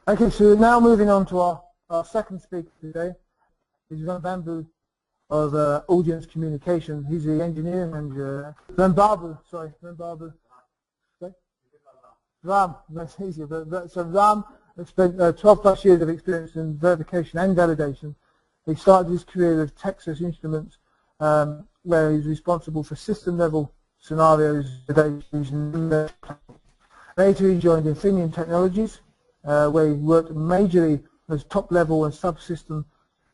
Okay, so now moving on to our second speaker today is Rambabu of Audience Communication. He's the engineering manager. Rambabu. Okay? Ram, that's easier. So Ram has spent 12 plus years of experience in verification and validation. He started his career with Texas Instruments, where he's responsible for system level scenarios. Later he joined Infineon Technologies, where he worked majorly as top level and subsystem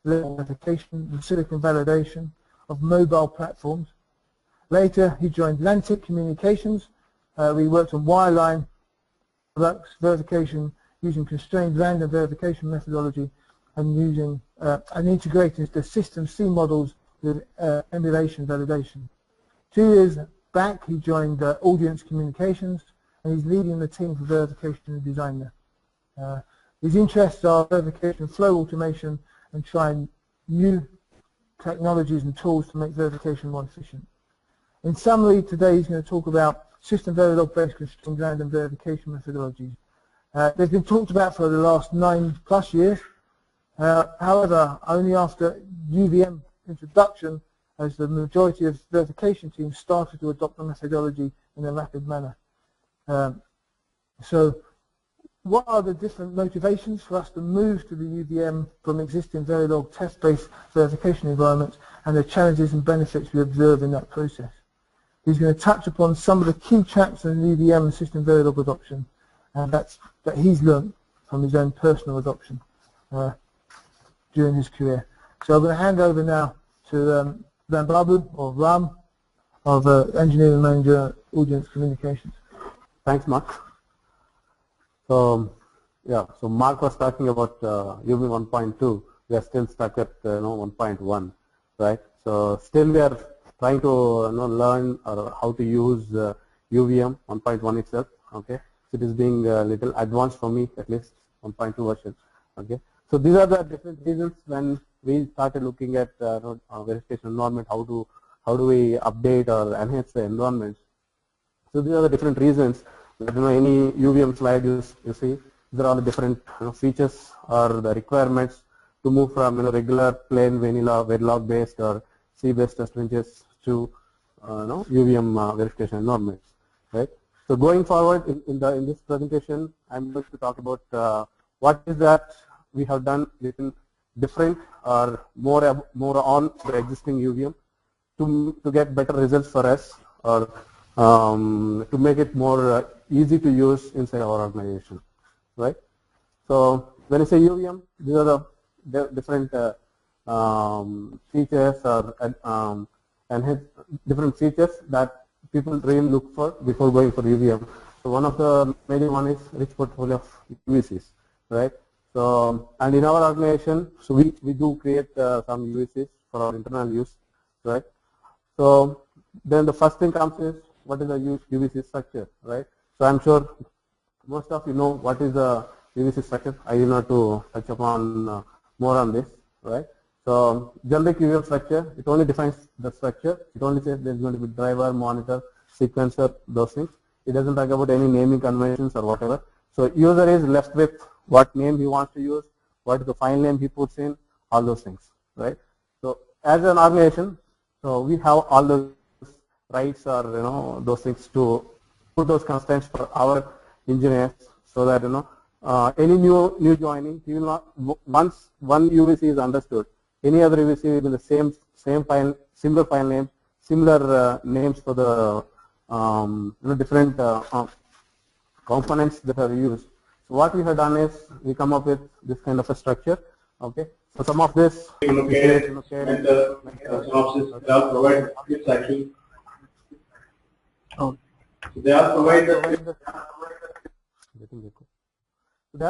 level verification and silicon validation of mobile platforms. Later he joined Atlantic Communications, where he worked on wireline products verification using constrained random verification methodology and using and integrating the System C models with emulation validation. 2 years back he joined Audience Communications, and he's leading the team for verification and design there. His interests are verification, flow automation, and trying new technologies and tools to make verification more efficient. In summary, today he's going to talk about System Verilog based constrained random verification methodologies. They've been talked about for the last 9+ years. However, only after UVM introduction has the majority of verification teams started to adopt the methodology in a rapid manner. So what are the different motivations for us to move to the UVM from existing Verilog test-based verification environments and the challenges and benefits we observe in that process? He's going to touch upon some of the key tracks in the UVM and System Verilog adoption, and that he's learned from his own personal adoption during his career. So I'm going to hand over now to Rambabu, or Ram, of Engineering Manager, Audience Communications. Thanks, Mark. So, yeah, so Mark was talking about UVM 1.2. We are still stuck at 1.1, right? So still we are trying to learn how to use UVM 1.1 itself. Okay, so it is being a little advanced for me, at least 1.2 version. Okay, so these are the different reasons when we started looking at verification environment. How do we update or enhance the environments? So these are the different reasons. Any UVM slide you see, there are the different features or the requirements to move from regular plain vanilla Verilog based or C based test benches to UVM verification environments, right? So going forward in this presentation, I'm going to talk about what is that we have done little different or more on the existing UVM to get better results for us, or to make it more easy to use inside our organization, right? So when I say UVM, these are the different features or different features that people really look for before going for UVM. So one of the major one is rich portfolio of UVCs, right? So, and in our organization, so we do create some UVCs for our internal use, right? So then the first thing comes is, what is the UVC structure, right? So I'm sure most of you know what is the UVC structure. I will not to touch upon more on this, right? So generic UVM structure, it only defines the structure. It only says there is going to be driver, monitor, sequencer, those things. It doesn't talk about any naming conventions or whatever. So user is left with what name he wants to use, what is the file name he puts in, all those things, right? So as an organization, so we have all those rights or those things to put those constraints for our engineers, so that any new joining, he will not, once one UVC is understood, any other UVC will be the same file, similar file name, similar names for the different components that are used. So what we have done is we come up with this kind of a structure. Okay, so some of this provide scripts actually. Oh. So they are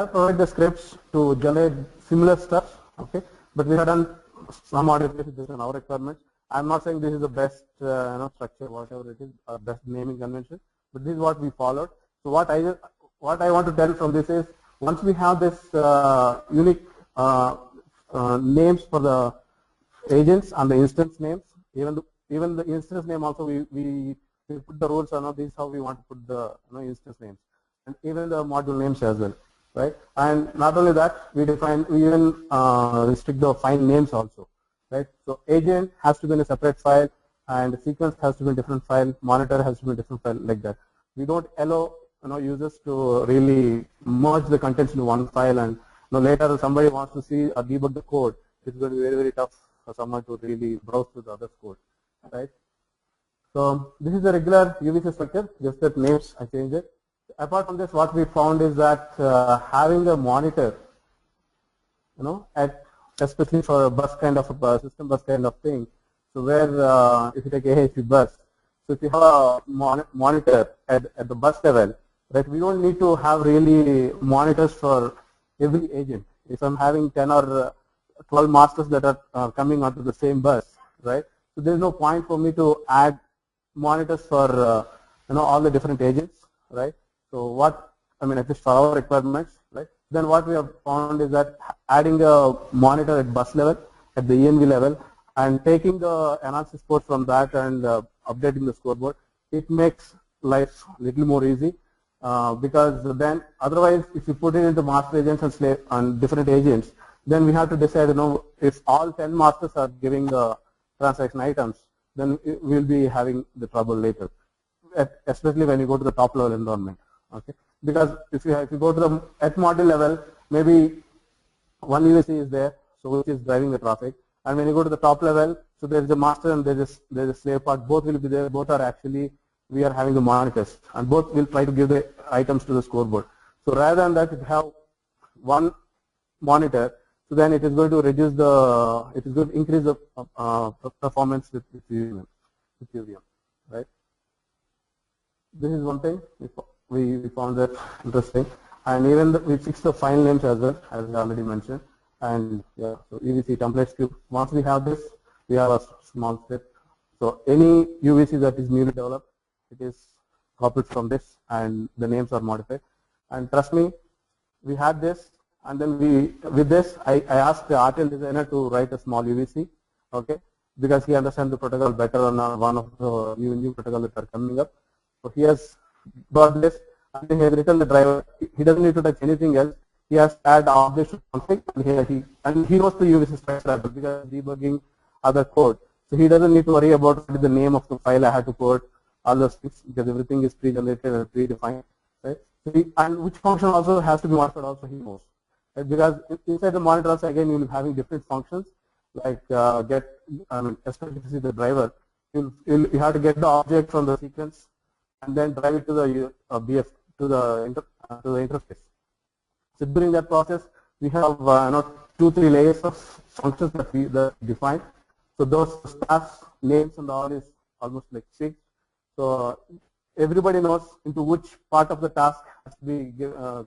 provide the scripts to generate similar stuff. Okay, but we have done some modifications based on our requirements. I'm not saying this is the best structure, whatever it is, or best naming convention, but this is what we followed. So what I want to tell from this is, once we have this unique names for the agents and the instance names, even the instance name also we put the rules on. This is how we want to put the instance names, and even the module names as well. right? And not only that, we even restrict the file names also, right? So agent has to be in a separate file, and the sequence has to be in a different file, monitor has to be in a different file, like that. We don't allow users to really merge the contents into one file, and later somebody wants to see or debug the code. It's going to be very, very tough for someone to really browse through the other code, right? So this is the regular UVC structure, just that names I changed it. Apart from this, what we found is that having a monitor, especially for a bus kind of a system bus kind of thing, so where if you take AHP bus, so if you have a monitor at the bus level, right, we don't need to have really monitors for every agent. If I'm having 10 or 12 masters that are coming onto the same bus, right, so there's no point for me to add monitors for all the different agents, right? So what at least for our requirements, right? Then what we have found is that adding a monitor at bus level, at the ENV level, and taking the analysis port from that and updating the scoreboard, it makes life a little more easy, because then otherwise if you put it into master agents and slave and different agents, then we have to decide if all 10 masters are giving the transaction items, then we'll be having the trouble later, especially when you go to the top level environment. Okay, because if you go to the at module level, maybe one UVC is there, so which is driving the traffic, and when you go to the top level, so there is a master and there is a slave part. Both will be there. Both are actually, we are having the monitors, and both will try to give the items to the scoreboard. So rather than that, if you have one monitor, so then it is going to reduce the, it is going to increase the performance with UVM, right? This is one thing we found that interesting, and even we fixed the file names as well, as I already mentioned. And yeah, so UVC template script. Once we have this, we have a small script. So any UVC that is newly developed, it is copied from this, and the names are modified. And trust me, we had this, and then with this, I asked the RTL designer to write a small UVC, okay, because he understands the protocol better on one of the new protocols that are coming up. So he has got this, and he has written the driver. He doesn't need to touch anything else. He has to add objects to config, and he knows the UVC structure because debugging other code. So he doesn't need to worry about what is the name of the file I have to put, all those things, because everything is pre-generated and predefined, right? So and which function also has to be modified also he knows, right? Because inside the monitor also again you will be having different functions like especially if you see the driver, you have to get the object from the sequence and then drive it to the BF to the interface. So during that process, we have 2-3 layers of functions that we define. So those staff names and all is almost like fixed. So everybody knows into which part of the task has to be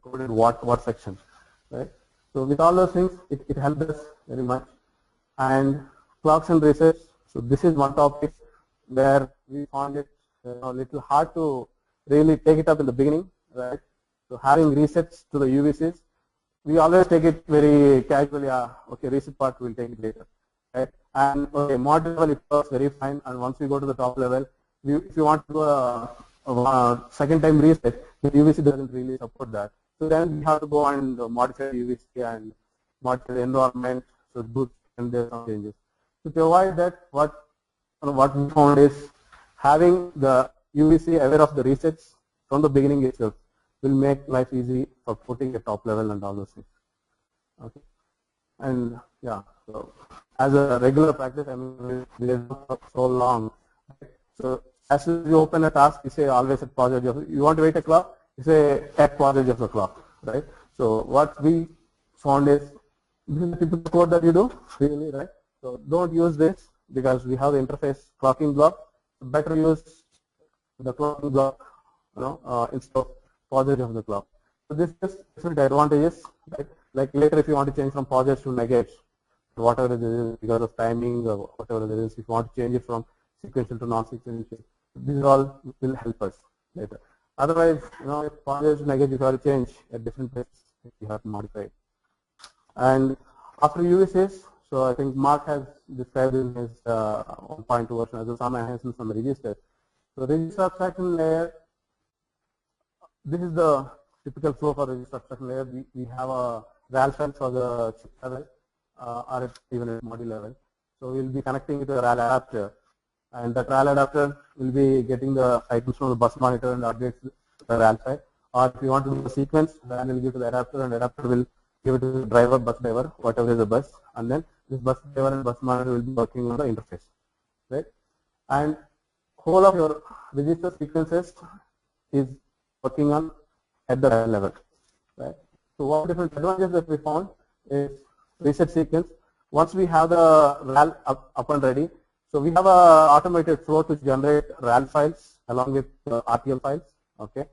coded what section, right? So with all those things, it helped us very much. And clocks and resets. So this is one topic where we found it a little hard to really take it up in the beginning, right? So having resets to the UVCs, we always take it very casually. Okay, reset part we'll take it later, right? And okay, module level it works very fine. And once we go to the top level, if you want to do a second time reset, the UVC doesn't really support that. So then we have to go and modify UVC and modify the environment. So boot and there's some changes. So to avoid that, what we found is having the UVC aware of the resets from the beginning itself will make life easy for putting a top level and all those things. Okay, and yeah, so as a regular practice, we have so long. So as soon as you open a task, you say always at pause edge of, you want to wait a clock, you say at pause edge of the clock, right? So what we found is this is the typical code that you do, really, right? So don't use this because we have the interface clocking block. Better use the clocking block, instead of pause edge of the clock. So this is different advantages, right? Like later if you want to change from pause edge to neg edge, whatever it is because of timing or whatever it is, if you want to change it from sequential to non-sequential, these all will help us later. Otherwise, if pause edge to neg edge you have to change at different places, you have to modify it. And after UVCs, so I think Mark has described in his 1.2 version as some enhancements on the register. So register abstraction layer, this is the typical flow for register abstraction layer, we have a RAL file for the chip level or even at module level. So we will be connecting it to the RAL adapter, and that RAL adapter will be getting the items from the bus monitor and updates the RAL file. Or if you want to do a sequence, RAL will give to the adapter, and adapter will give it to the driver, bus driver, whatever is the bus, and then this bus driver and bus monitor will be working on the interface, right? And whole of your register sequences is working on at the RAL level, right? So what different advantages that we found is reset sequence. Once we have the RAL up and ready, so we have a automated flow to generate RAL files along with RTL files, okay?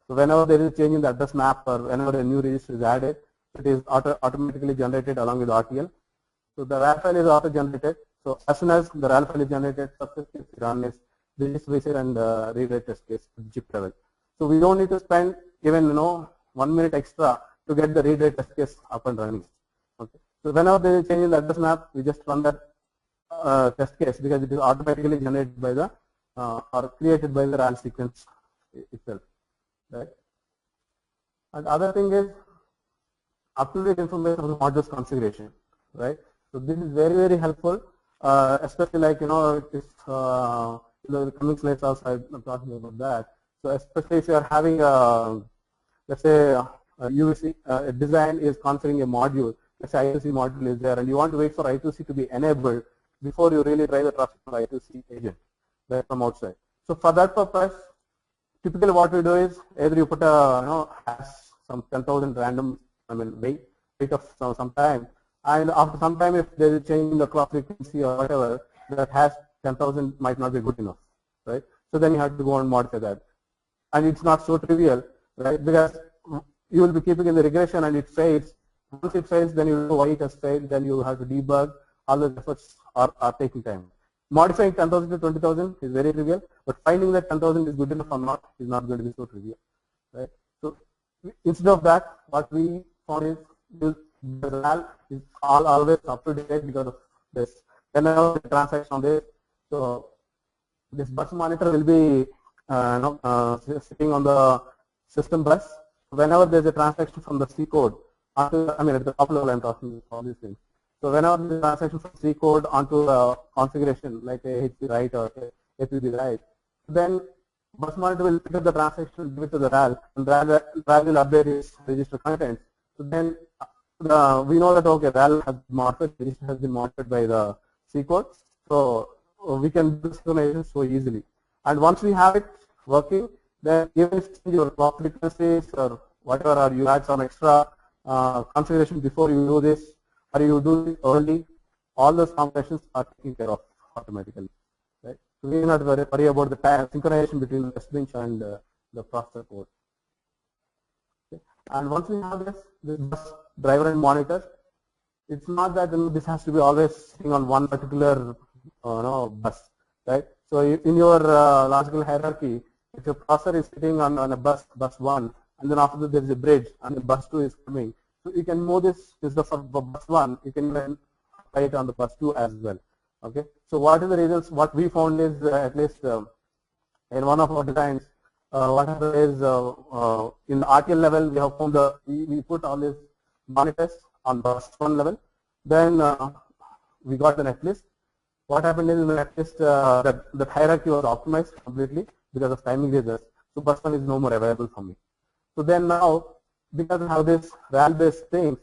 So whenever there is a change in the address map or whenever a new register is added, it is automatically generated along with RTL. So the RAL file is auto generated. So as soon as the RAL file is generated, first is run is register reset and read-write test case chip level. So we don't need to spend even 1 minute extra to get the read-write test case up and running. Okay. So whenever there is a change in the address map, we just run that test case because it is automatically generated by the or created by the RAL sequence itself, right? And other thing is up-to-date information of the modules configuration, right? So this is very, very helpful, especially like if the coming slides also I'm talking about that. So especially if you are having let's say a UVC design is configuring a module, let's say I2C module is there, and you want to wait for I2C to be enabled before you really drive the traffic from the I2C agent right from outside. So for that purpose, typically what we do is either you put a hash some 10,000 random wait of some time, and after some time if there is a change in the clock frequency or whatever, that hash 10,000 might not be good enough, right? So then you have to go and modify that, and it's not so trivial, right? Because you will be keeping in the regression and it fails. Once it fails, then you know why it has failed. Then you have to debug. All the efforts are taking time. Modifying 10,000 to 20,000 is very trivial, but finding that 10,000 is good enough or not is not going to be so trivial, right? So instead of that, what we found is the RAL is always up to date because of this. Whenever the transaction on this, so this bus monitor will be sitting on the system bus. Whenever there is a transaction from the C code onto, at the top level I'm talking all these things. So whenever the transaction from C code onto a configuration like a HP write or a APB write, then bus monitor will pick up the transaction, give it to the RAL, and RAL will update its register content. So then we know that okay, RAL has been modified, register has been modified by the C code, so we can do synchronization so easily. And once we have it working, then even if your clock frequencies or whatever, or you add some extra configuration before you do this, or you do it early, all those configurations are taken care of automatically, right? So we do not worry about the synchronization between the test bench and the processor code. Okay. And once we have this bus driver and monitor, it's not that this has to be always sitting on one particular bus, right? So in your logical hierarchy, if your processor is sitting on a bus 1, and then after that there is a bridge and the bus 2 is coming, so you can move this for bus 1, you can then apply it on the bus 2 as well. Okay. So what are the results? What we found is at least in one of our designs, what happened is in the RTL level we have found we put all these monitors on bus 1 level. Then we got the netlist. What happened is in the netlist that hierarchy was optimized completely because of timing reasons. So bus 1 is no more available for me. So then now, because of how this RAL-based things,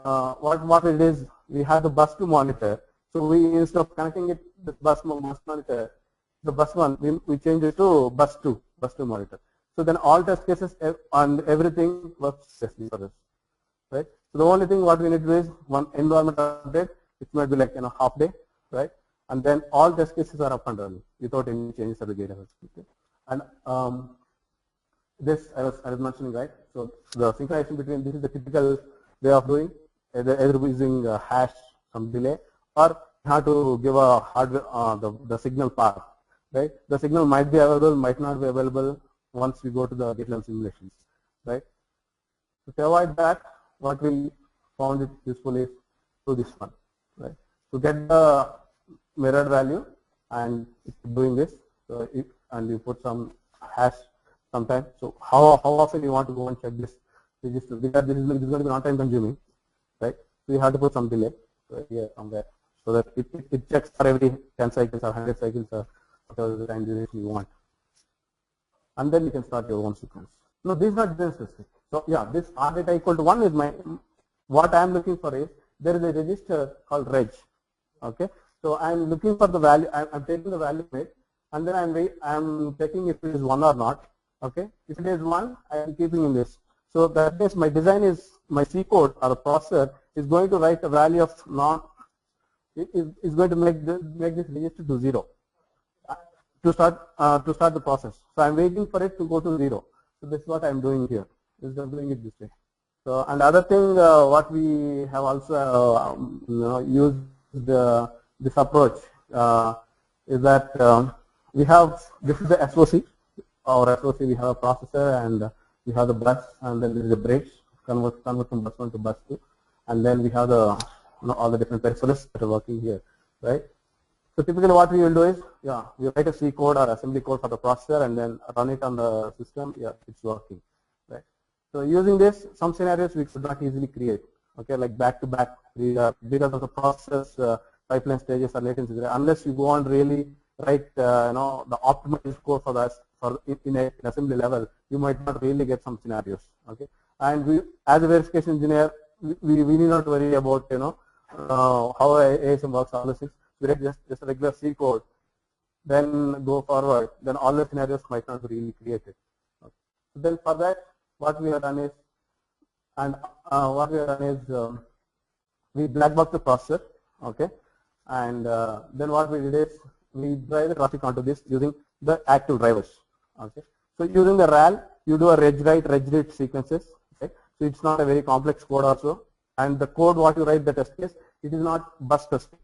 what it is, we have the bus 2 monitor. So we, instead of connecting it the bus monitor, the bus 1, we change it to bus 2 monitor. So then all test cases and everything works successfully for us, right? So the only thing what we need to do is one environment update, which might be like half day, right? And then all test cases are up and running without any changes at the gate level. Okay? And this I was mentioning, right? So the synchronization between, this is the typical way of doing, either using hash some delay, or you have to give a hardware the signal path, right? The signal might be available, might not be available once we go to the gate level simulations, right? So to avoid that, what we found it useful is to this one, right? To get the mirrored value and it's doing this, so and you put some hash sometime. So how often you want to go and check this register, because this is going to be not time consuming, right? So you have to put some delay here somewhere, so that it checks for every 10 cycles or 100 cycles or whatever the time duration you want, and then you can start your own sequence. No, this is not design specific. So yeah, this R data equal to 1 is my, what I am looking for is, there is a register called reg. Okay, so I am looking for the value. I am taking the value made, and then I am checking if it is 1 or not. Okay, if it is 1, I am keeping in this. So that means my design is, my C code or the processor is going to write a value of non, is going to make this register to 0 to start the process. So I am waiting for it to go to 0. So this is what I am doing here. Is I'm doing it this way. So, and other thing, what we have also used this approach is that we have, this is the SOC. Our SOC, we have a processor and we have the bus, and then there is a bridge, convert from bus 1 to bus 2, and then we have the all the different peripherals that are working here, right? So typically what we will do is, yeah, we write a C code or assembly code for the processor and then run it on the system. Yeah, it's working, right? So using this, some scenarios we could not easily create. Okay, like back to back, because of the process pipeline stages or latency. Unless you go on really write the optimized code for that in an assembly level, you might not really get some scenarios. Okay, and we, as a verification engineer, we need not worry about how ASM works, all the things. We write just a regular C code, then go forward, then all the scenarios might not be really created. Okay. So then for that, what we have done is, we black box the processor, okay, and then what we did is we drive the traffic onto this using the active drivers. Okay, so using the RAL, you do a reg write, reg read sequences. Okay, so it's not a very complex code also, and the code what you write the test case, it is not bus specific.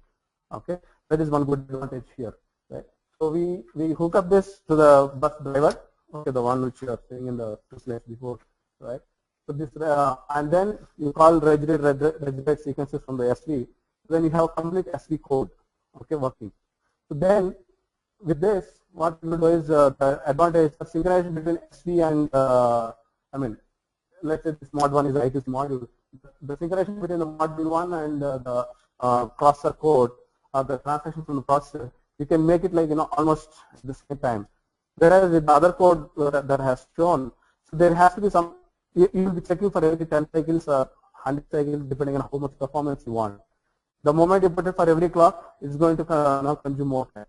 Okay, that is one good advantage here, right? So we hook up this to the bus driver, okay, the one which you are seeing in the two slides before, right? So this and then you call reg read sequences from the SV. Then you have complete SV code, okay, working. So then with this, what we will do is the advantage of synchronization between SV and let's say this mod 1 is I2C module. The synchronization between the module 1 and the processor code, or the transaction from the processor, you can make it like almost at the same time. Whereas with the other code that has shown, so there has to be some, you will be checking for every 10 cycles or 100 cycles depending on how much performance you want. The moment you put it for every clock, it's going to consume more time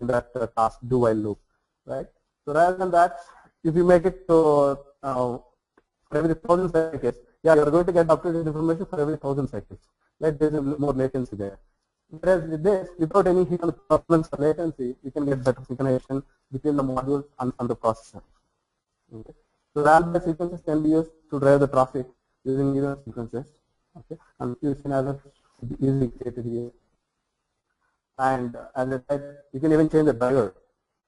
in that task do while loop, right? So rather than that, if you make it to for every 1,000 cycles, yeah, you're going to get updated information for every 1,000 cycles. Right? There's more latency there. Whereas with this, without any hit on the performance or latency, you can get better synchronization between the modules and the processor. Okay. So RAL-based sequences can be used to drive the traffic using event sequences. Okay, and few scenarios should be easily created here. And as I said, you can even change the driver.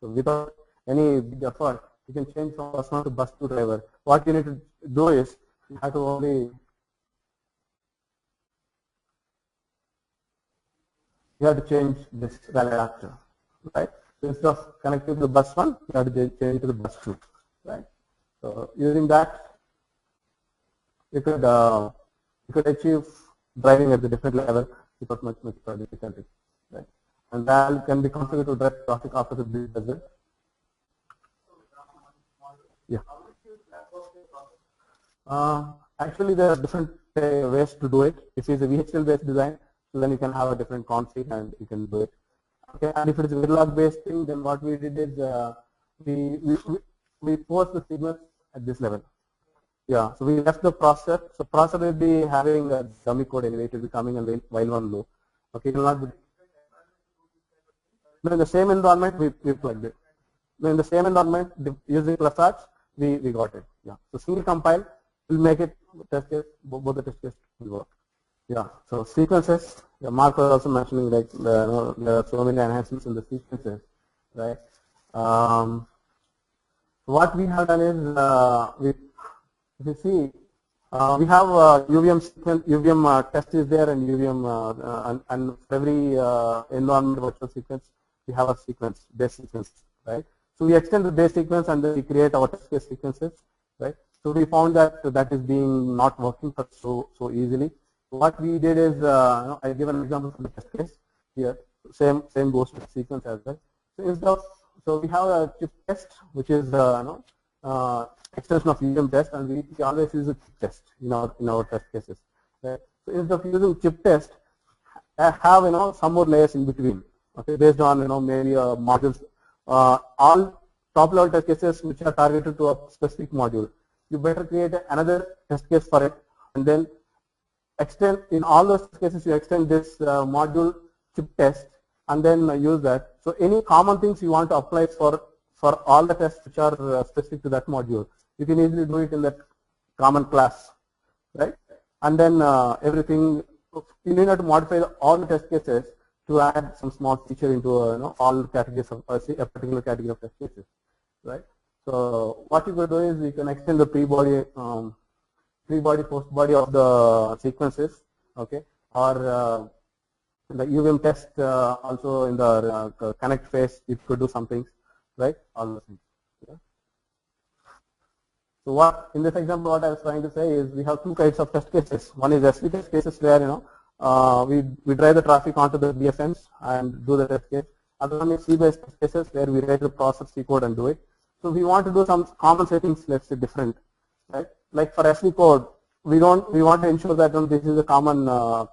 So without any big effort, you can change from bus 1 to bus 2 driver. What you need to do is you have to only change this RAL adapter, right? So instead of connecting to the bus 1, you have to change it to the bus 2, right? So using that, you could achieve driving at the different level without much difficulty, right? And RAL can be configured to drive traffic after the build as well. Yeah. Actually, there are different ways to do it. If it's a VHDL based design, so then you can have a different config and you can do it. Okay, and if it is a Verilog based thing, then what we did is we force the signals at this level. Yeah, so we left the processor. So processor will be having a dummy code anyway. It will be coming and while one loop. Okay, it will not be. No, in the same environment we plugged it. No, in the same environment using Takstart, we got it. Yeah, so single compile will make it test case. Both the test cases will work. Yeah, so sequences, yeah, Mark was also mentioning like there are so many enhancements in the sequences, right? What we have done is, if you see, we have UVM sequence, UVM test is there, and UVM and for every environment virtual sequence, we have a sequence, base sequence, right? So we extend the base sequence and then we create our test case sequences, right? So we found that that is being not working for so easily. What we did is, I give an example for the test case here. Same goes to the sequence as well. So instead of, so we have a chip test, which is extension of UVM test, and we always use a chip test in our test cases. Right? So instead of using chip test, have some more layers in between. Okay, based on maybe modules, all top level test cases which are targeted to a specific module. You better create another test case for it, and then extend in all those cases. You extend this module chip test, and then use that. So any common things you want to apply for all the tests which are specific to that module, you can easily do it in that common class, right? And then everything, you need to modify all the test cases to add some small feature into all categories of a particular category of test cases, right? So what you could do is you can extend the pre-body, post-body of the sequences, okay, or the UVM test also in the connect phase, it could do some things, right? All those things. Yeah. So what in this example, what I was trying to say is we have two kinds of test cases. One is SV test cases where we drive the traffic onto the BFMs and do the test case. Other one is C-based test cases where we write the process C code and do it. So we want to do some common settings, let's say different, right? Like for SV code, we want to ensure that this is a common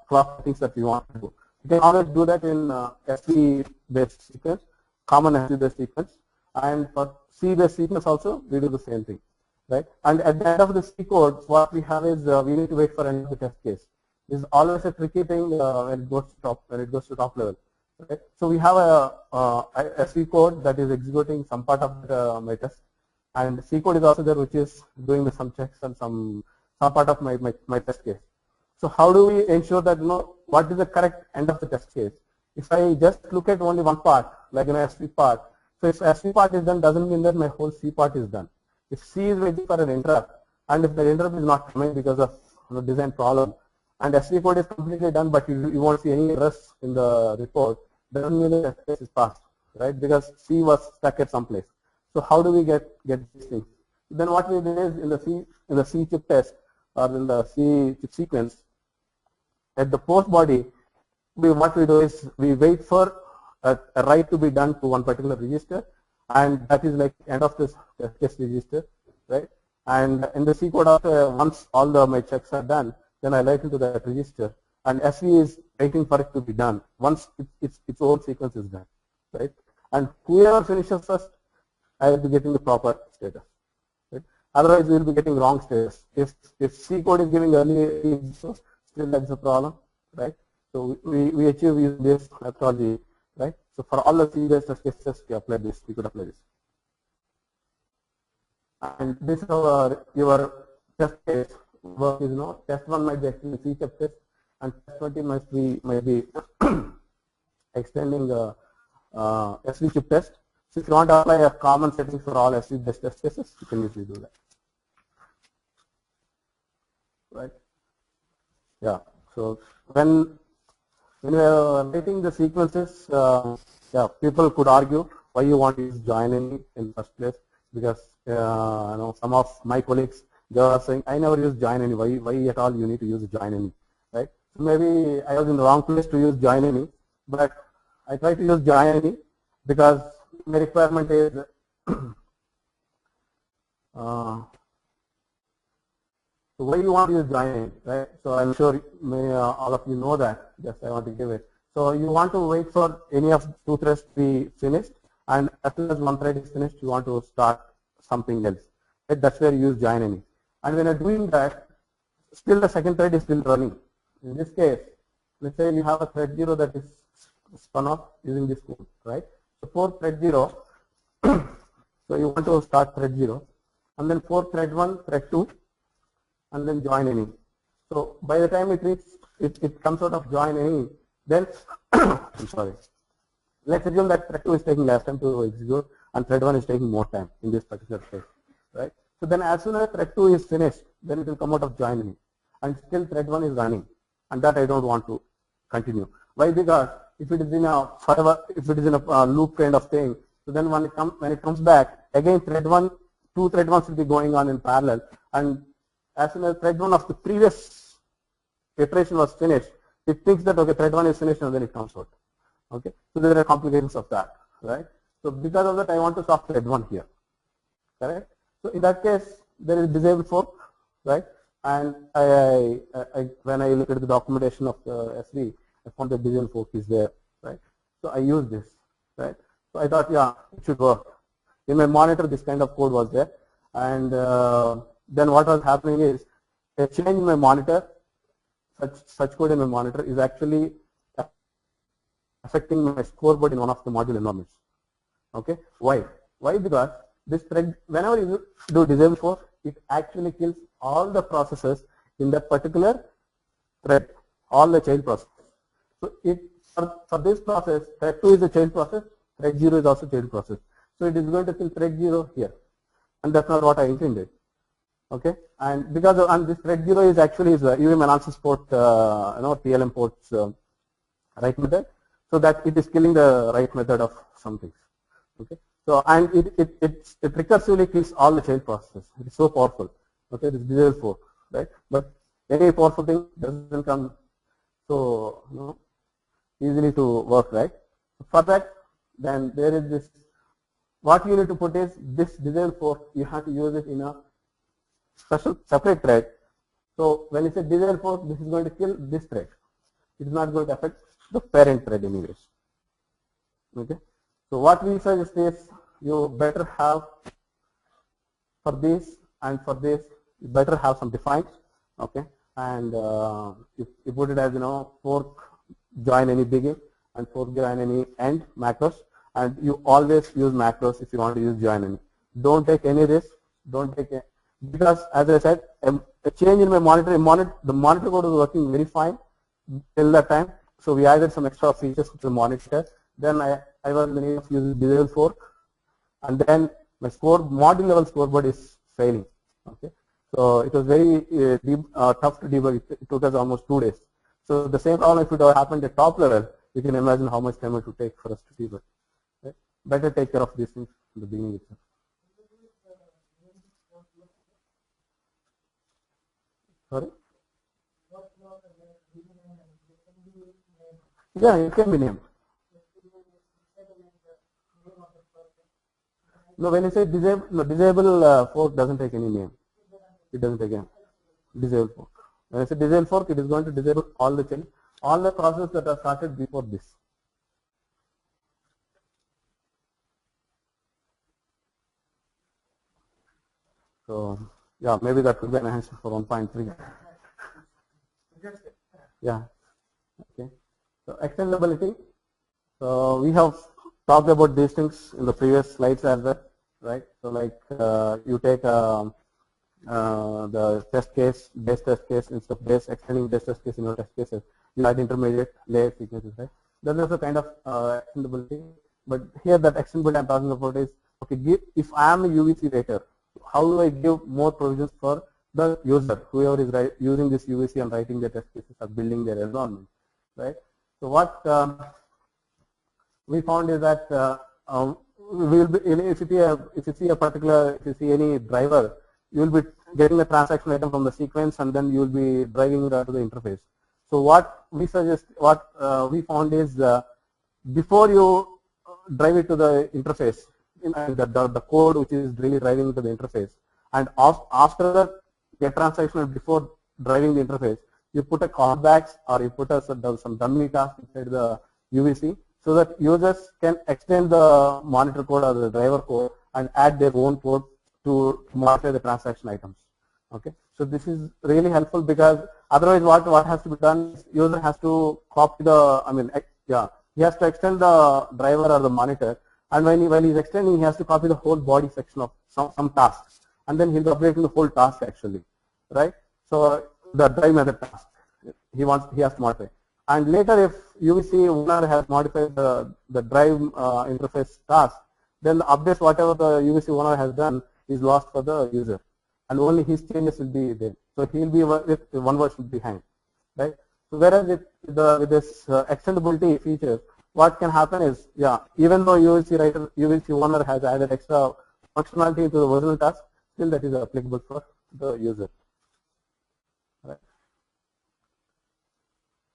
clock settings that we want to do. You can always do that in SV based sequence, common SV based sequence, and for C based sequence also we do the same thing, right? And at the end of the C code, what we have is we need to wait for end of the test case. This is always a tricky thing when it goes to top level. Okay. So we have a SV code that is executing some part of my test, and C code is also there, which is doing some checks and some part of my test case. So how do we ensure that what is the correct end of the test case? If I just look at only one part, like SV part, so if SV part is done, doesn't mean that my whole C part is done. If C is waiting for an interrupt, and if the interrupt is not coming because of design problem, and SV code is completely done, but you won't see any errors in the report, doesn't mean the test case is passed, right? Because C was stuck at some place. So how do we get these things? Then what we did is in the C chip test or in the C chip sequence, at the post body, what we do is we wait for a write to be done to one particular register, and that is like end of this test register, right? And in the C code, after once all my checks are done, then I write into that register, and SV is waiting for it to be done once its own sequence is done, right? And whoever finishes first, I will be getting the proper status, right? Otherwise, we will be getting wrong status. If C code is giving early, so still that's a problem, right? So we achieve using this methodology, right? So for all the C-based test cases, we apply this. We could apply this, and this is your test case work is test 1 might be extending C chip test, and test 20 might be extending the SV chip test. So if you want to apply a common setting for all SV based test cases, you can easily do that, right? Yeah. So when we are writing the sequences, yeah, people could argue why you want to use join any in the first place, because some of my colleagues, they are saying I never use join any. Why at all you need to use join any, right? So maybe I was in the wrong place to use join any, but I try to use join any because my requirement is so why you want to use join any, right? So I'm sure all of you know that. Just I want to give it. So you want to wait for any of two threads to be finished, and as soon as one thread is finished, you want to start something else. Right? That's where you use join any. And when you're doing that, still the second thread is still running. In this case, let's say you have a thread 0 that is spun off using this code, right? So for thread 0, so you want to start thread 0, and then for thread 1, thread 2, and then join any. So by the time it comes out of join any, then I'm sorry. Let's assume that thread 2 is taking less time to execute, and thread 1 is taking more time in this particular case, right? So then as soon as thread 2 is finished, then it will come out of join any, and still thread 1 is running, and that I don't want to continue. Why? Because if it is in a loop kind of thing, So then when it comes back, again thread 1, 2 thread 1s will be going on in parallel, and as soon as thread 1 of the previous iteration was finished, it thinks that okay, thread 1 is finished, and then it comes out. Okay, so there are complications of that, right? So because of that, I want to stop thread 1 here, correct? So in that case, there is disable fork, right? And when I look at the documentation of the SV, I found that disable fork is there, right? So I use this, right? So I thought, yeah, it should work. In my monitor, this kind of code was there, and then what was happening is a change in my monitor, such code in my monitor is actually affecting my scoreboard in one of the module environments. Okay, why? Why? Because this thread, whenever you do disable fork, it actually kills all the processes in that particular thread, all the child processes. So it for this process, thread 2 is a child process, thread 0 is also child process. So it is going to kill thread 0 here, and that's not what I intended. Okay, and because of, this thread 0 is actually the UVM analysis port, TLM ports write method, so that it is killing the write method of some things. Okay, so and it recursively kills all the child processes. It is so powerful. Okay, this disable fork, right? But any powerful thing doesn't come so easily to work, right? For that, then there is this. What you need to put is this disable fork. You have to use it in a special separate thread. So when you say disable fork, this is going to kill this thread. It is not going to affect the parent thread anyways. Okay. So what we suggest is you better have for this and for this, you better have some defined. Okay. And you put it as fork join any begin and fork join any end macros, and you always use macros if you want to use join any. Don't take any risk. Don't take a, because as I said, a change in my monitor, the monitor code was working very fine till that time. So we added some extra features to the monitor. Then I was in the need of using disable fork, and then my module level scoreboard is failing. Okay, so it was very tough to debug. It took us almost 2 days. So the same problem, if it had happened at top level, you can imagine how much time it would take for us to debug. Right? Better take care of these things in the beginning itself. Sorry? Yeah, it can be named. No, when you say disable fork doesn't take any name. It doesn't take any disable fork. When I say disable fork, it is going to disable all the processes that are started before this. So yeah, maybe that could be an answer for 1.3. Yeah. Okay. So extendability. So we have talked about these things in the previous slides as well, right? So like you take the test case, base test case, instead of base extending base test case in your test cases, you add intermediate layer sequences, right? That is a kind of extendability. But here that extendability I'm talking about is, okay, if I am a UVC rater, how do I give more provisions for the user, whoever is using this UVC and writing their test cases or building their environment, right? So what we found is that we will be, if you see any driver, you will be getting the transaction item from the sequence, and then you will be driving it to the interface. So what we suggest, we found is before you drive it to the interface, the code which is really driving to the interface, and after that get transaction before driving the interface, you put a callbacks or you put some dummy task inside the UVC, so that users can extend the monitor code or the driver code and add their own code to modify the transaction items. Okay, so this is really helpful, because otherwise what has to be done is user has to copy he has to extend the driver or the monitor, and when he's extending, he has to copy the whole body section of some tasks, and then he'll be updating the whole task actually, right? So the drive method task he has to modify, and later if UVC owner has modified the drive interface task, then the updates whatever the UVC owner has done is lost for the user, and only his changes will be there. So he will be with one version behind, right? So whereas with this extendability feature, what can happen is, yeah, even though UVC owner has added extra functionality into the original task, still that is applicable for the user. Right.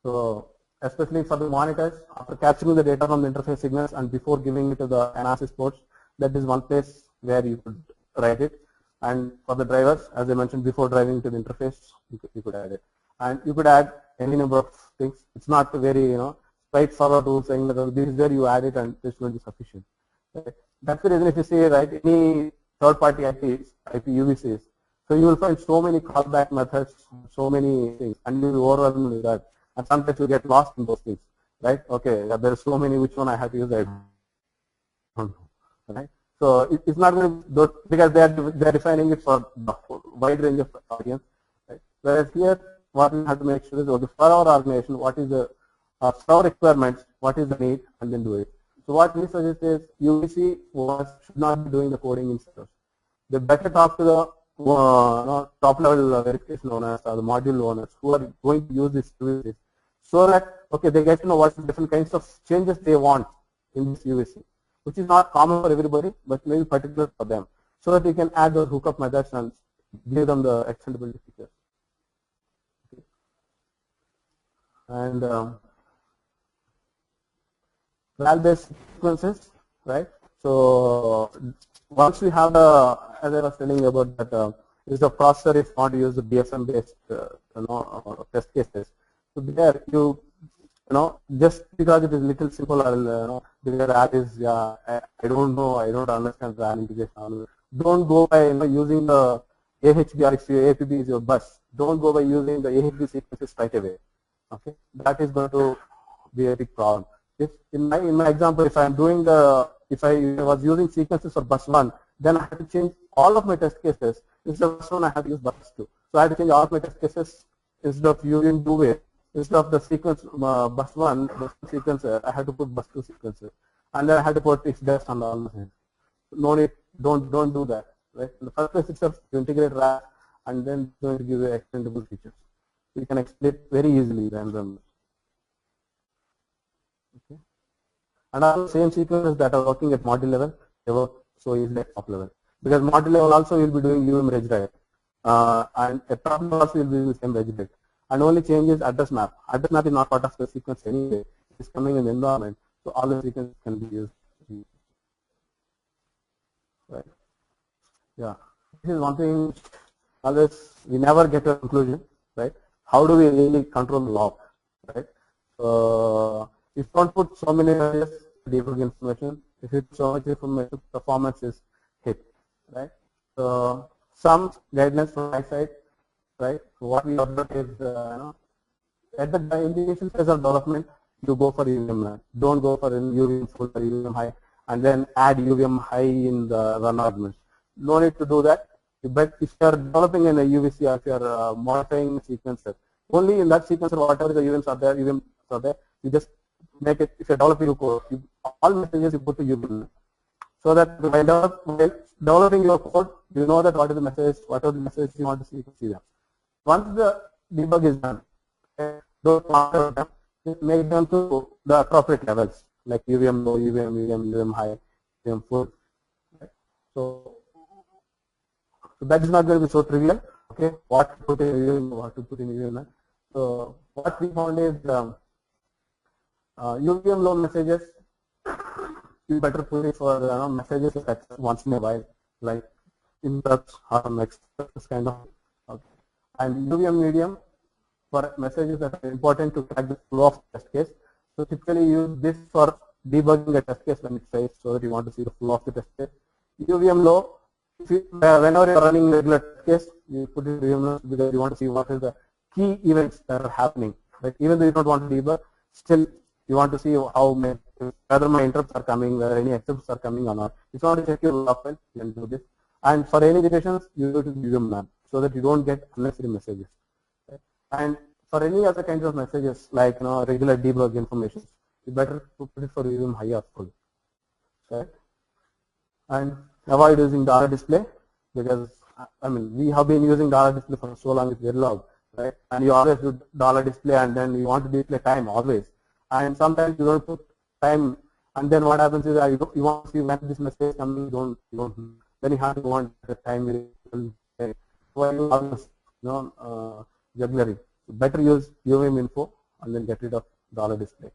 So especially for the monitors, after capturing the data from the interface signals and before giving it to the analysis ports, that is one place where you could write it. And for the drivers, as I mentioned before, driving to the interface, you could add it. And you could add any number of things. It's not very straightforward rule saying that this is where you add it and this will be sufficient. Right? That's the reason if you say any third-party IP UVCs, so you will find so many callback methods, so many things, and you will overwhelm with that. And sometimes you get lost in those things, right? Okay, there are so many, which one I have to use? I don't know, right? So it's not going to, because they are defining it for the wide range of audience, right? Whereas here, what we have to make sure is, okay, for our organization, what is the for our requirements, what is the need, and then do it. So what we suggest is UVC should not be doing the coding themselves. They better talk to the top level verification owners or the module owners who are going to use these UVCs, so that they get to know what different kinds of changes they want in this UVC, which is not common for everybody, but maybe particular for them, so that you can add those hookup methods and give them the extendability features. Okay. And RAL-based sequences, right? So once we have the, as I was telling you about that, is the processor is want to use the BFM-based test cases. So there you just because it is little simple, because RAL is I don't know, I don't understand RAL integration. Don't go by using the AHB, or if your APB is your bus, don't go by using the AHB sequences right away. Okay, that is going to be a big problem. If in my example, if I was using sequences for bus 1, then I have to change all of my test cases. Instead of bus 1, I have to use bus 2. So I have to change all of my test cases. Instead of using DUV, instead of the sequence bus 1 sequencer, I have to put bus 2 sequencer, and then I have to put if best and all the things. No need, don't do that. Right? In the first place itself, you integrate RAL, and then it's going to give you extendable features. You can explain very easily then. Okay. And also same sequences that are working at module level, they work so easily at top level. Because module level also you'll be doing UVM reg drive. And at top level also you'll be doing the same reg drive. And only change is address map. Address map is not part of the sequence anyway. It's coming in the environment. So all the sequences can be used. Right. Yeah. This is one thing always we never get a conclusion, right? How do we really control the log? Right? So if you don't put so many areas debug information, if you put so much information, performance is hit, right? So some guidelines from my side, right? So what we observe is, at the initial phase of development, you go for UVM. Don't go for UVM full or UVM high, and then add UVM high in the run arguments. No need to do that. But if you are developing in a UVC or if you are modifying a sequencer, only in that sequencer, whatever the UVMs are there, you just make it. If you're developing your code, all messages you put to UVM, so that while developing your code, you know that what is the message, whatever the message you want to see them. Once the debug is done, don't master them, make them to the appropriate levels, like UVM low, UVM high, UVM full. Right? So that is not going to be so trivial. Okay, what to put in UVM, what to put in UVM. So what we found is UVM low messages, you better put it for messages that once in a while, like interrupts or next kind of. Okay. And UVM medium for messages that are important to track the flow of test case. So typically use this for debugging a test case when it fails, so that you want to see the flow of the test case. UVM low, whenever you are running regular test case, you put it UVM low because you want to see what is the key events that are happening. Like even though you don't want to debug, still you want to see whether my interrupts are coming, whether any exceptions are coming or not. If you want to check your log file, you can do this. And for any iterations, you go to UVM none, so that you don't get unnecessary messages. Okay. And for any other kinds of messages, like regular debug information, you better put it for UVM high or full. Okay. And avoid using dollar display, because we have been using dollar display for so long with Verilog, right? And you always do dollar display, and then you want to display time always. And sometimes you don't put time, and then what happens is you want to see when this message is coming, you don't, then you have to want the time why you have this, jugglery. Better use UVM info and then get rid of dollar display.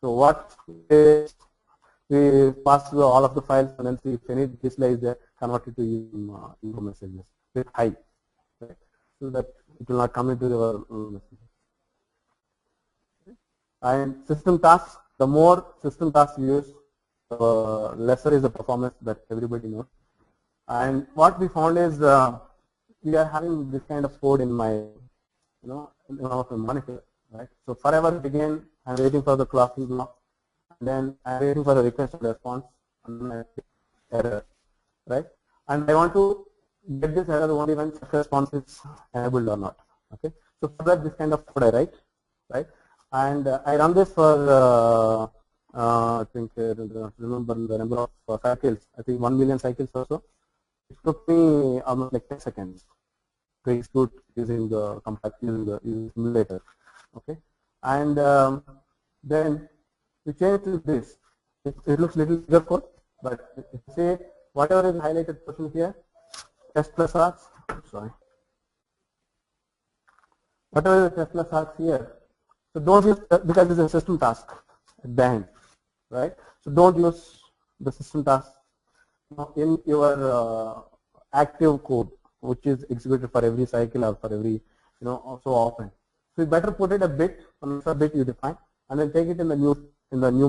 So what is, we pass through all of the files and then see if any display is there, convert it to info messages with high, right? So that it will not come into your message. And system tasks, the more system tasks you use, the lesser is the performance that everybody knows. And what we found is we are having this kind of code in my, in one of my monitor, right? So forever again, I'm waiting for the clocking block, and then I'm waiting for the request and response, and then error, right? And I want to get this error only when check response is enabled or not. Okay, so for that, this kind of code I write, right? And I run this for I think remember the number of cycles. I think 1 million cycles or so. It took me almost like 10 seconds to execute using the using simulator. Okay, and then we change to this. It looks little bigger code, but say whatever is highlighted portion here, test plus args. Sorry, whatever is test plus args here. So don't use, because it's a system task at the end, right? So don't use the system task in your active code, which is executed for every cycle or for every, so often. So you better put it a bit, an extra bit you define, and then take it in the new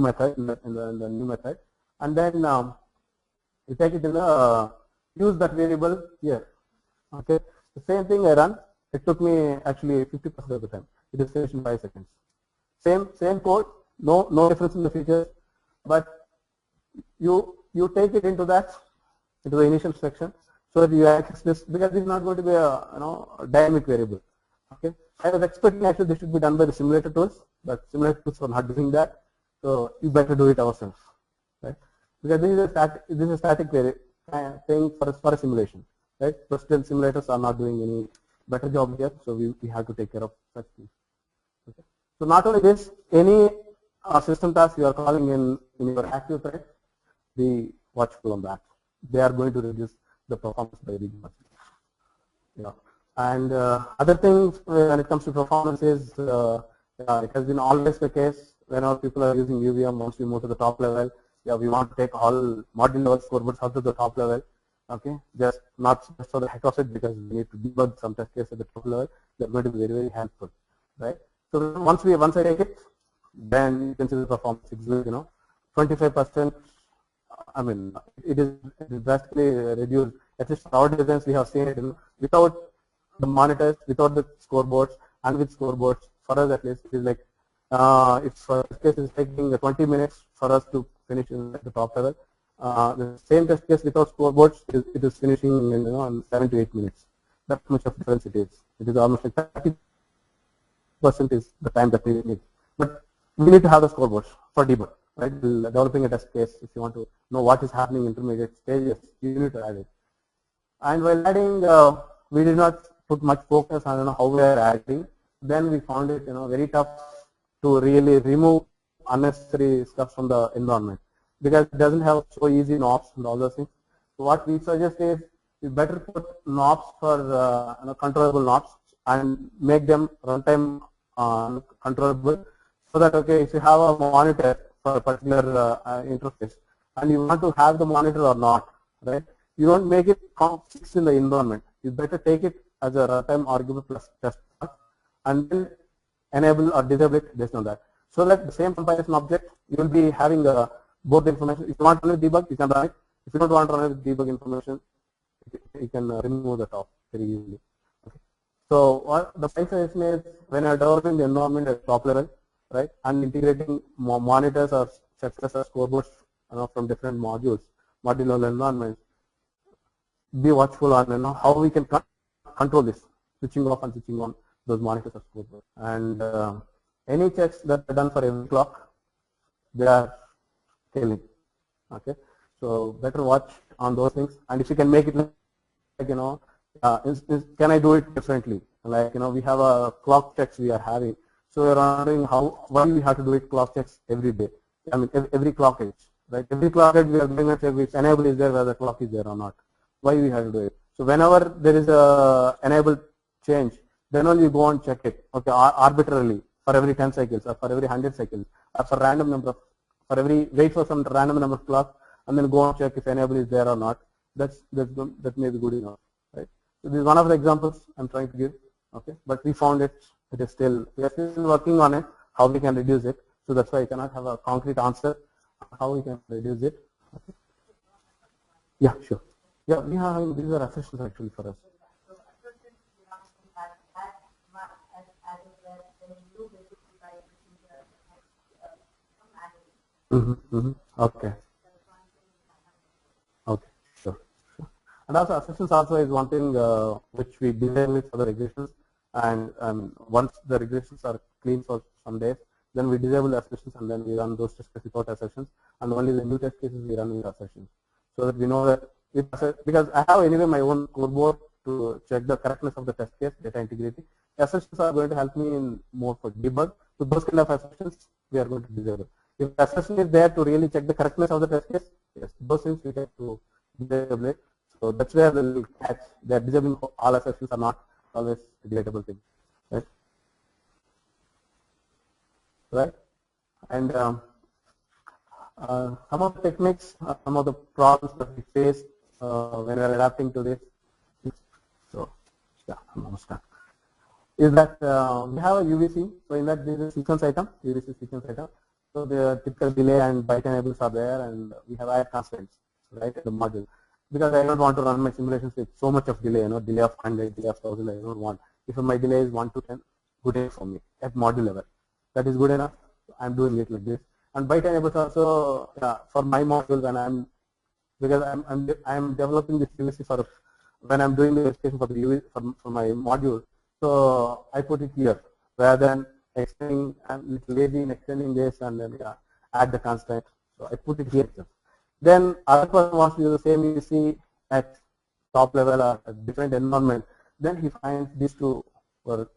method, in the new method, and then you take it in the use that variable here. Okay, the same thing I run. It took me actually 50% of the time. It is finished in 5 seconds. Same code, no difference in the features, but you take it into the initial section, so that you access this, because this is not going to be a dynamic variable. Okay, I was expecting actually this should be done by the simulator tools, but simulator tools are not doing that, so you better do it ourselves, right? Because this is a static thing for a simulation, right? But still simulators are not doing any better job here, so we have to take care of such things. Okay. So not only this, any system task you are calling in your active thread, be watchful on that. They are going to reduce the performance by big much. And other things when it comes to performance is it has been always the case whenever people are using UVM. Once we move to the top level, we want to take all module level scoreboards up to the top level. Okay, just for the heck of it, because we need to debug some test cases at the top level. They're going to be very, very helpful, right? So once I take it, then you can see the performance. It's 25%. I mean, it is drastically reduced. At least for our designs, we have seen it without the monitors, without the scoreboards, and with scoreboards. For us, at least, it is like if test case is taking 20 minutes for us to finish at the top level. The same test case without scoreboards, it is finishing in 7 to 8 minutes. That much of difference it is. It is almost like 30% is the time that we need. But we need to have the scoreboards for debug, right? Developing a test case, if you want to know what is happening in intermediate stages, you need to add it. And while adding, we did not put much focus on how we are adding. Then we found it very tough to really remove unnecessary stuff from the environment, because it doesn't have so easy knobs and all those things. So what we suggest is we better put knobs for controllable knobs and make them runtime controllable, so that if you have a monitor for a particular interface and you want to have the monitor or not, right? You don't make it fixed in the environment. You better take it as a runtime argument plus test and then enable or disable it based on that. So that the same comparison object, you will be having both the information. If you want to run with debug, you can run it. If you don't want to run with debug information, you can remove the top very easily. Okay. So what the suggestion is, when you are developing the environment at top level, right, and integrating monitors or success or scoreboards from different module level environments, be watchful on how we can control this, switching off and switching on those monitors or scoreboards. And any checks that are done for every clock, they are failing. Okay, so better watch on those things. And if you can make it like can I do it differently? Like we have a clock checks we are having. So we are wondering why we have to do it clock checks every day. I mean every clock edge, right? Every clock edge we are going to check if enable is there, whether the clock is there or not. Why we have to do it? So whenever there is a enable change, then only you go and check it, okay, arbitrarily for every 10 cycles or for every 100 cycles or for random number of, for every, wait for some random number of clocks and then go and check if enable is there or not. That may be good enough, right? So this is one of the examples I'm trying to give, okay, but we found it is still, we are still working on it, how we can reduce it. So that's why I cannot have a concrete answer how we can reduce it. Okay. Yeah, sure. Yeah, we have, these are assertions actually for us. Okay. Okay, sure. And also assertions also is one thing which we design with for the regressions, and once the regressions are clean for some days, then we disable the assertions and then we run those test cases without assertions, and only the new test cases we run with assertions, so that we know that because I have anyway my own code board to check the correctness of the test case, data integrity. Assertions are going to help me in more for debug. So those kind of assertions we are going to disable. If the assertion is there to really check the correctness of the test case, yes, those things we have to disable it. So that's where the little catch, that disabling all assertions are not always a debatable thing, right? Right? And some of the techniques, some of the problems that we face when we are adapting to this. So, yeah, I'm almost done. Is that we have a UVC, so in that there is a sequence item, UVC sequence item. So the typical delay and byte enables are there, and we have add constraints, right, in the module. Because I don't want to run my simulations with so much of delay, delay of 100, delay of 1000, I don't want. If my delay is 1 to 10, good enough for me at module level. That is good enough. I'm doing it like this. And byte enables also for my modules, and because I'm developing this UVC for when I'm doing the verification for the UVC for my module. So I put it here rather than extending. I'm a little lazy in extending this and then add the constraint. So I put it here. Then other person wants to use the same UVC at top level or a different environment. Then he finds these two were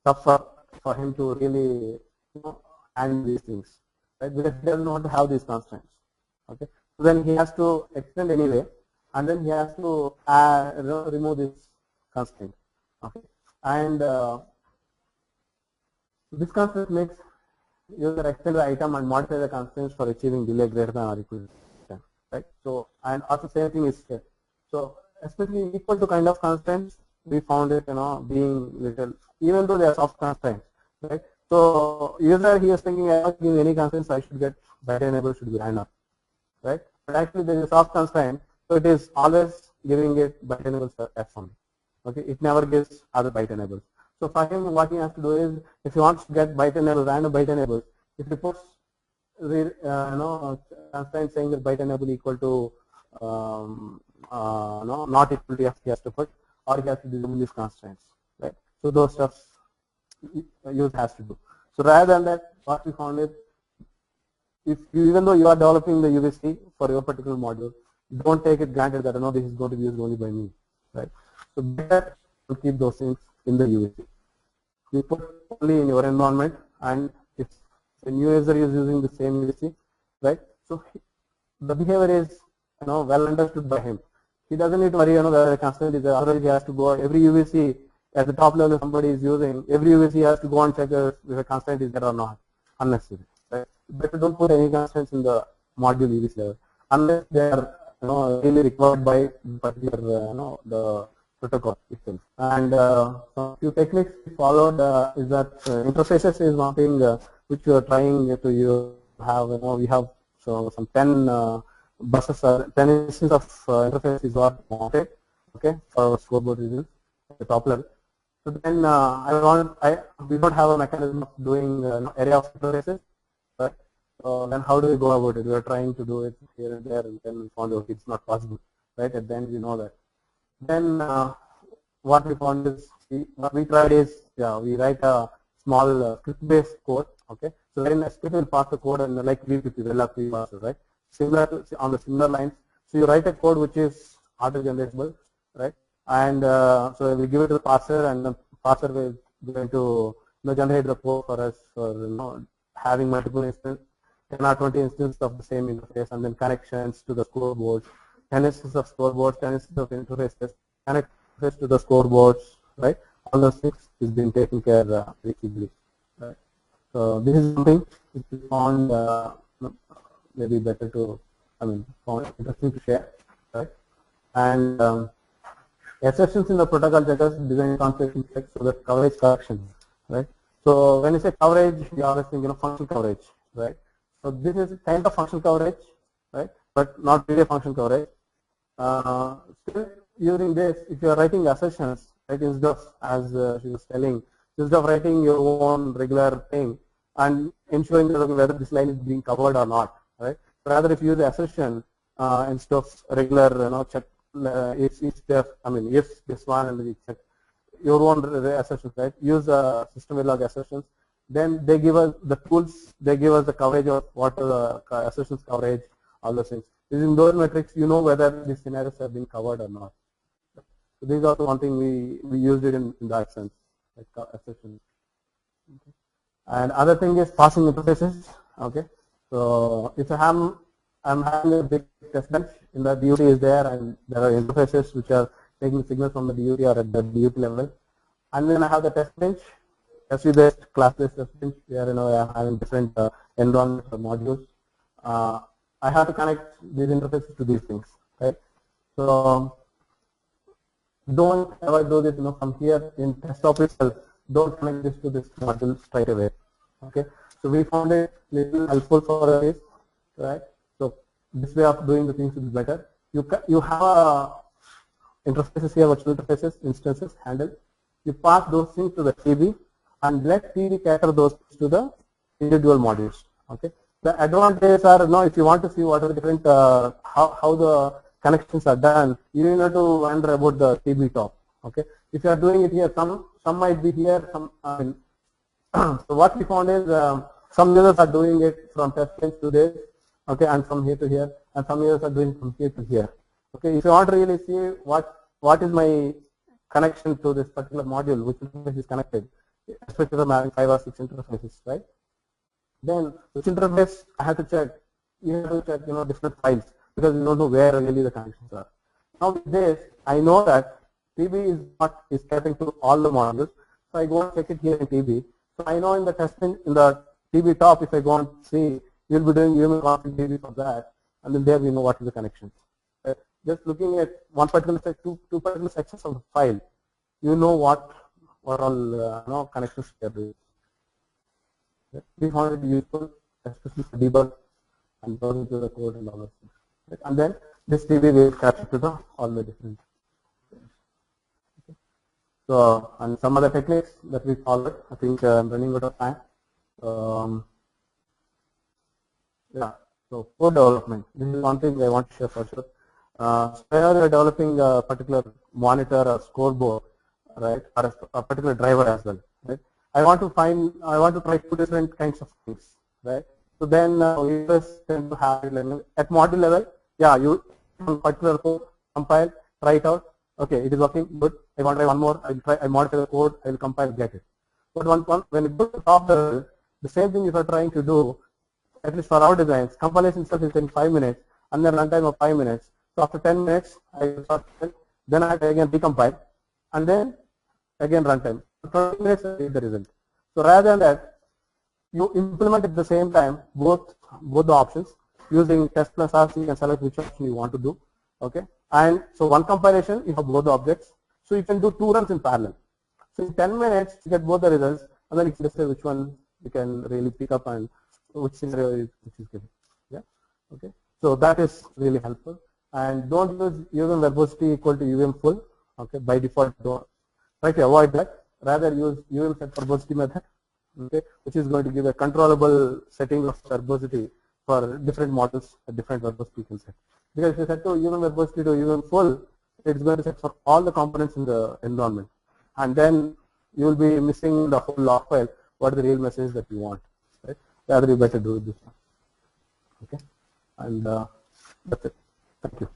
tough for him to really handle these things, right? Because he doesn't want to have these constraints. Okay, so then he has to extend anyway, and then he has to remove this constraint. Okay, and this constraint makes user extend the item and modify the constraints for achieving delay greater than or equal to 10, right? So, and also same thing is here. So especially equal to kind of constraints, we found it being little, even though they are soft constraints, right? So user he is thinking I don't give any constraints, so I should get byte enable should be random, right? But actually there is a soft constraint, so it is always giving it byte enables F only. Okay, it never gives other byte enables. So for him, what he has to do is, if he wants to get byte enable, random byte enables, if he puts constraint saying that byte enable equal to not equal to F, he has to put, or he has to disable these constraints, right? So those stuff user has to do. So rather than that, what we found is, even though you are developing the UVC for your particular module, don't take it granted that this is going to be used only by me, right? So better to keep those things in the UVC. You put only in your environment, and if a new user is using the same UVC, right? So the behavior is well understood by him. He doesn't need to worry whether the constraint is there. Otherwise, he has to go every UVC at the top level somebody is using. Every UVC has to go and check if a constraint is there or not. Unnecessary, right? Better don't put any constraints in the module UVC level unless they are really required by particular the protocol itself. And some few techniques followed is that interfaces is one thing which we are trying to have. We have some 10 buses, 10 instances of interface is what wanted. Okay, for scoreboard results at the top level. So then we don't have a mechanism of doing array of interfaces, right? So then how do we go about it? We are trying to do it here and there, and then we found out it's not possible, right? At the end we know that. Then what we found is, what we tried is, we write a small script-based code. Okay, so in a script will pass the code and like VPP, RAL-TB parser, right? Similar on the similar lines. So you write a code which is auto-generatable, right? And so we give it to the parser, and the parser will going to generate the code for us for having multiple instances. 10 or 20 instances of the same interface, and then connections to the scoreboard, 10 instances of scoreboards, 10 instances of interfaces, connections to the scoreboards, right? All those things is being taken care very easily. Right? So this is something which we found maybe better to, found interesting to share, right? And exceptions in the protocol checkers design configuration checks so that coverage corrections, right? So when you say coverage, you always think functional coverage, right? So this is kind of functional coverage, right? But not really function coverage. Still using this, if you are writing assertions, right, instead of, as she was telling, instead of writing your own regular thing and ensuring that whether this line is being covered or not, right? Rather, if you use the assertion instead of regular, check if this one and we check your own assertions, right? Use System Verilog assertions. Then they give us the tools. They give us the coverage of what are the assertions coverage, all those things. Using those metrics, you know whether these scenarios have been covered or not. So this is also one thing we used it in that sense, like assertions. Okay. And other thing is passing interfaces. Okay. So if I'm having a big test bench, in the DUT is there, and there are interfaces which are taking signals from the DUT or at the DUT level, and then I have the test bench, SV-based, class-based test bench, where I'm having different environments or modules. I have to connect these interfaces to these things, right? So don't ever do this, from here in desktop itself. Don't connect this to this module straight away. Okay. So we found it little helpful for this, right? So this way of doing the things is better. You have interfaces here, virtual interfaces, instances handled. You pass those things to the TB and let TB cater those to the individual modules. Okay. The advantages are, if you want to see what are the different how the connections are done, you don't have to wonder about the TB top. Okay. If you are doing it here, some might be here. Some so what we found is some users are doing it from test bench to this, okay, and from here to here, and some users are doing from here to here. Okay. If you want to really see what is my connection to this particular module, which interface is connected, especially if I'm having 5 or 6 interfaces, right? Then which interface I have to check. You have to check, different files, because you don't know where really the connections are. Now with this, I know that TB is catering to all the modules, so I go and check it here in TB. So I know in the testing in the TB top, if I go and see, you'll be doing UVM config TB for that, and then there we know what is the connections. Right? Just looking at one particular two particular sections of the file, you know what all connections are doing. We found it useful, especially for debug and browsing to the code and all those things. Right? And then this TB will capture to all the different. Okay. So, and some other techniques that we followed. I think I'm running out of time. Yeah. So code development. This is one thing I want to share for sure. So whenever you're developing a particular monitor or scoreboard, right, or a particular driver as well, right? I want to try 2 different kinds of things, right? So then we just tend to have it at module level. Yeah, you particular code, compile, try it out. Okay, it is working good. I want to try one more. I modify the code. I will compile, get it. But when it goes to top level, the same thing if you are trying to do, at least for our designs, compilation itself is taking 5 minutes, and then runtime of 5 minutes. So after 10 minutes, then I again recompile, and then again runtime. 20 minutes I get the result. So rather than that, you implement at the same time both the options using test plus RC and select which option you want to do. Okay, and so one compilation you have both the objects, so you can do 2 runs in parallel. So in 10 minutes you get both the results, and then you can decide which one you can really pick up and which scenario which is given. Yeah. Okay. So that is really helpful. And don't use UVM verbosity equal to UVM full. Okay. By default, don't try to avoid that. Rather use UVM set verbosity method. Okay, which is going to give a controllable setting of verbosity for different models at different verbosity you can set. Because if you set to UVM verbosity to UVM full, it's going to set for all the components in the environment, and then you will be missing the whole log file. What is the real message that you want? Right? Rather, you better do this one. Okay, and that's it. Thank you.